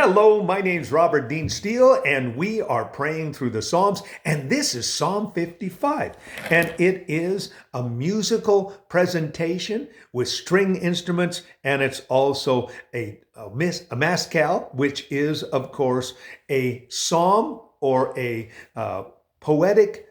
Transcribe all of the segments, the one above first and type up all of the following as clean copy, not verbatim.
Hello, my name's Robert Dean Steele, and we are praying through the Psalms, and this is Psalm 55. And it is a musical presentation with string instruments, and it's also a maskil, which is, of course, a psalm or a poetic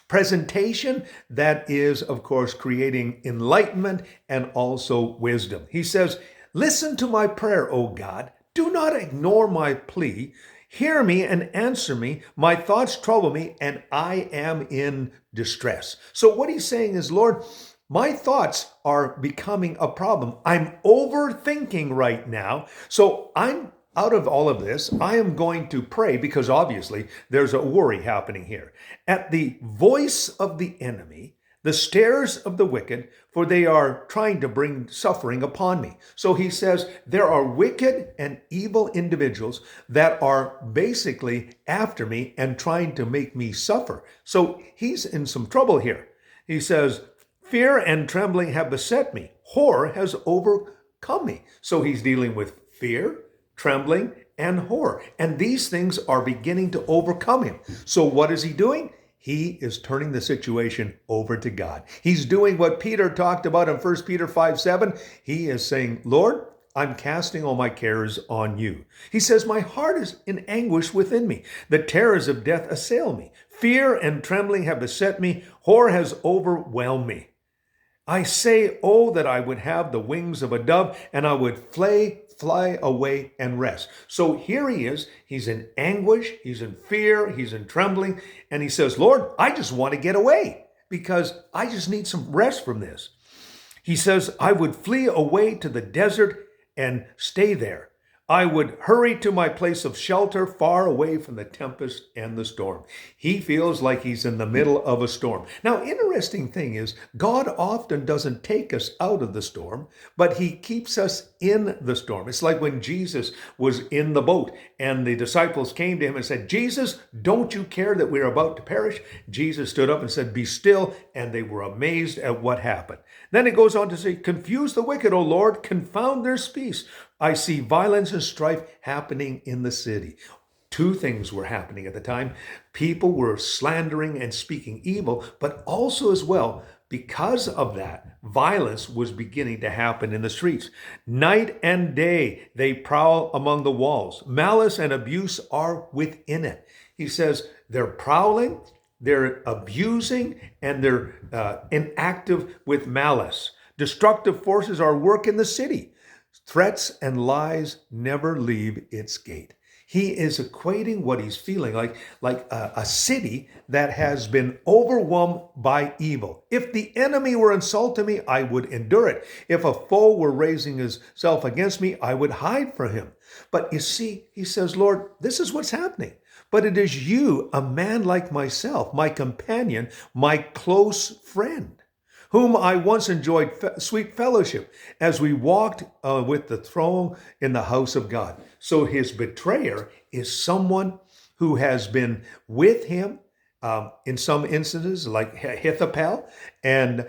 presentation that is, of course, creating enlightenment and also wisdom. He says, "Listen to my prayer, O God. Do not ignore my plea. Hear me and answer me. My thoughts trouble me, and I am in distress." So what he's saying is, Lord, my thoughts are becoming a problem. I'm overthinking right now. So I'm out of all of this. I am going to pray because obviously there's a worry happening here. At the voice of the enemy, the stares of the wicked, for they are trying to bring suffering upon me. So he says there are wicked and evil individuals that are basically after me and trying to make me suffer. So he's in some trouble here. He says, "Fear and trembling have beset me. Horror has overcome me." So he's dealing with fear, trembling, and horror. And these things are beginning to overcome him. So what is he doing? He is turning the situation over to God. He's doing what Peter talked about in 1 Peter 5:7. He is saying, "Lord, I'm casting all my cares on you." He says, "My heart is in anguish within me. The terrors of death assail me. Fear and trembling have beset me. Horror has overwhelmed me. I say, oh, that I would have the wings of a dove, and I would fly away and rest." So here he is. He's in anguish. He's in fear. He's in trembling. And he says, "Lord, I just want to get away because I just need some rest from this." He says, "I would flee away to the desert and stay there. I would hurry to my place of shelter, far away from the tempest and the storm." He feels like he's in the middle of a storm. Now, interesting thing is, God often doesn't take us out of the storm, but he keeps us in the storm. It's like when Jesus was in the boat and the disciples came to him and said, "Jesus, don't you care that we're about to perish?" Jesus stood up and said, "Be still," and they were amazed at what happened. Then it goes on to say, "Confuse the wicked, O Lord, confound their speech. I see violence and strife happening in the city." Two things were happening at the time. People were slandering and speaking evil, but also as well, because of that, violence was beginning to happen in the streets. Night and day, they prowl among the walls. Malice and abuse are within it. He says they're prowling, they're abusing, and they're inactive with malice. Destructive forces are at work in the city. Threats and lies never leave its gate. He is equating what he's feeling like a city that has been overwhelmed by evil. If the enemy were insulting me, I would endure it. If a foe were raising himself against me, I would hide from him. But you see, he says, "Lord, this is what's happening. But it is you, a man like myself, my companion, my close friend, whom I once enjoyed sweet fellowship as we walked with the throne in the house of God." So his betrayer is someone who has been with him in some instances, like Ahithophel and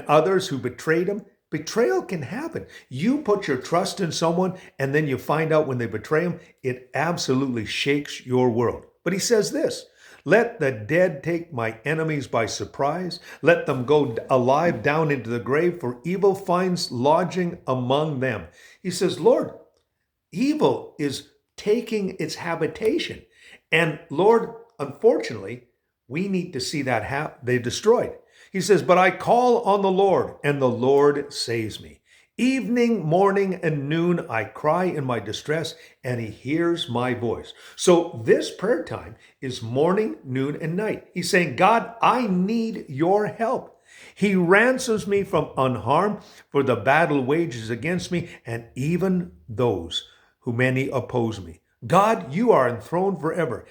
others who betrayed him. Betrayal can happen. You put your trust in someone and then you find out when they betray him, it absolutely shakes your world. But he says this, "Let the dead take my enemies by surprise. Let them go alive down into the grave, for evil finds lodging among them." He says, "Lord, evil is taking its habitation. And Lord, unfortunately, we need to see that they destroyed." He says, "But I call on the Lord, and the Lord saves me. Evening, morning, and noon, I cry in my distress, and he hears my voice." So this prayer time is morning, noon, and night. He's saying, "God, I need your help." He ransoms me from unharmed, for the battle wages against me, and even those who many oppose me. God, you are enthroned forever,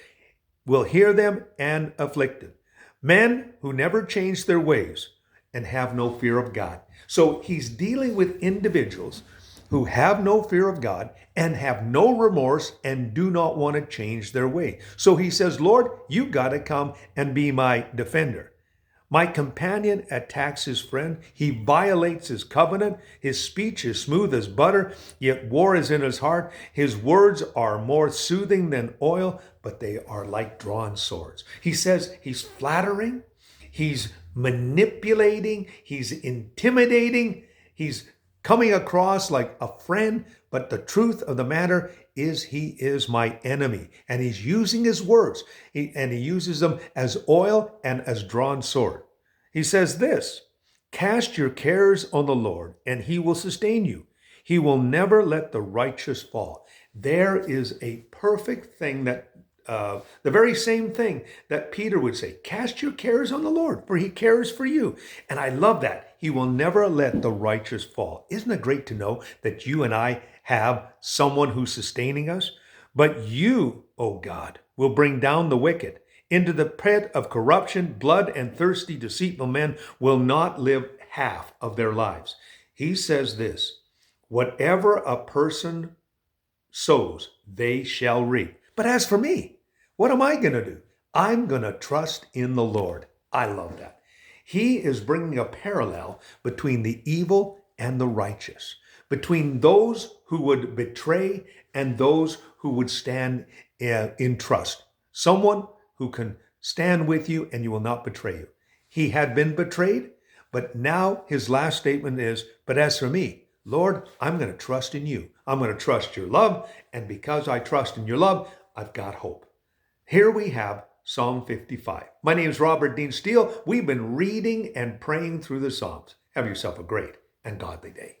will hear them and afflicted. Men who never change their ways and have no fear of God. So he's dealing with individuals who have no fear of God and have no remorse and do not want to change their way. So he says, "Lord, you got to come and be my defender." My companion attacks his friend. He violates his covenant. His speech is smooth as butter, yet war is in his heart. His words are more soothing than oil, but they are like drawn swords. He says he's flattering, he's manipulating, he's intimidating, he's coming across like a friend, but the truth of the matter is he is my enemy. And he's using his words, and he uses them as oil and as drawn sword. He says this, cast your cares on the Lord, and he will sustain you. He will never let the righteous fall. There is a perfect thing that the very same thing that Peter would say, cast your cares on the Lord, for he cares for you. And I love that. He will never let the righteous fall. Isn't it great to know that you and I have someone who's sustaining us? But you, O God, will bring down the wicked. Into the pit of corruption, blood and thirsty, deceitful men will not live half of their lives. He says this, whatever a person sows, they shall reap. But as for me, what am I going to do? I'm going to trust in the Lord. I love that. He is bringing a parallel between the evil and the righteous, between those who would betray and those who would stand in trust. Someone who can stand with you and you will not betray you. He had been betrayed, but now his last statement is, but as for me, Lord, I'm going to trust in you. I'm going to trust your love. And because I trust in your love, I've got hope. Here we have Psalm 55. My name is Robert Dean Steele. We've been reading and praying through the Psalms. Have yourself a great and godly day.